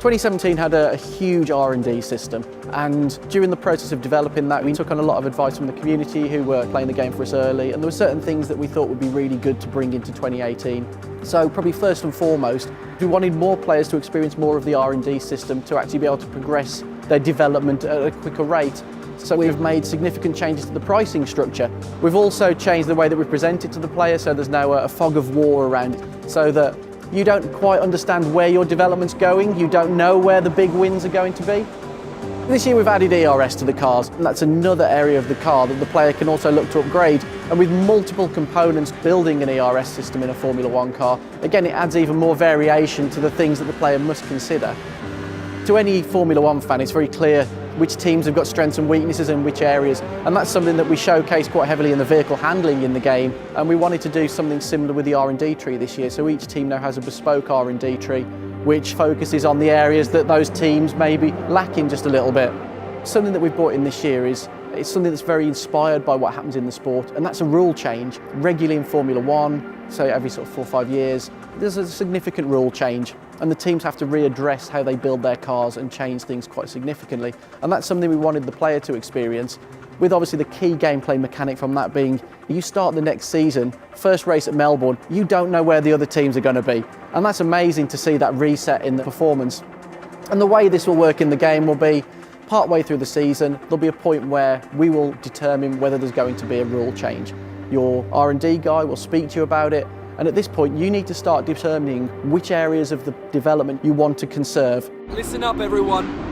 2017 had a huge R&D system, and during the process of developing that we took on a lot of advice from the community who were playing the game for us early, and there were certain things that we thought would be really good to bring into 2018. So probably first and foremost, we wanted more players to experience more of the R&D system to actually be able to progress their development at a quicker rate. So we've made significant changes to the pricing structure. We've also changed the way that we present it to the player, so there's now a fog of war around it, so that you don't quite understand where your development's going, you don't know where the big wins are going to be. This year we've added ERS to the cars, and that's another area of the car that the player can also look to upgrade. And with multiple components building an ERS system in a Formula One car, again it adds even more variation to the things that the player must consider. To any Formula One fan, it's very clear which teams have got strengths and weaknesses in which areas, and that's something that we showcase quite heavily in the vehicle handling in the game, and we wanted to do something similar with the R&D tree this year. So each team now has a bespoke R&D tree which focuses on the areas that those teams may be lacking just a little bit. Something that we've brought in this year is it's something that's very inspired by what happens in the sport, and that's a rule change. Regularly in Formula One, so every sort of 4 or 5 years, there's a significant rule change, and the teams have to readdress how they build their cars and change things quite significantly. And that's something we wanted the player to experience, with obviously the key gameplay mechanic from that being, you start the next season, first race at Melbourne, you don't know where the other teams are going to be. And that's amazing to see that reset in the performance. And the way this will work in the game will be, partway through the season, there'll be a point where we will determine whether there's going to be a rule change. Your R&D guy will speak to you about it, and at this point you need to start determining which areas of the development you want to conserve. Listen up everyone.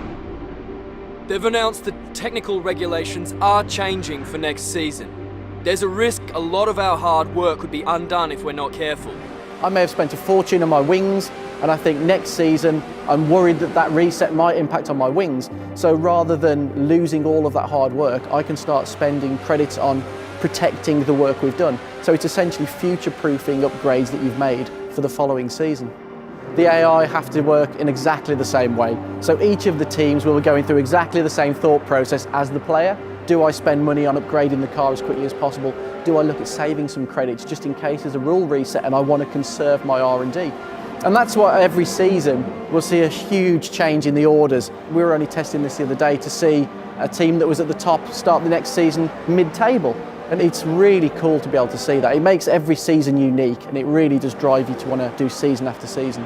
They've announced that technical regulations are changing for next season. There's a risk a lot of our hard work could be undone if we're not careful. I may have spent a fortune on my wings, and I think next season I'm worried that that reset might impact on my wings. So rather than losing all of that hard work, I can start spending credits on protecting the work we've done. So it's essentially future-proofing upgrades that you've made for the following season. The AI have to work in exactly the same way. So each of the teams will be going through exactly the same thought process as the player. Do I spend money on upgrading the car as quickly as possible? Do I look at saving some credits just in case there's a rule reset and I want to conserve my R&D? And that's why every season we'll see a huge change in the orders. We were only testing this the other day to see a team that was at the top start the next season mid-table. And it's really cool to be able to see that. It makes every season unique, and it really does drive you to want to do season after season.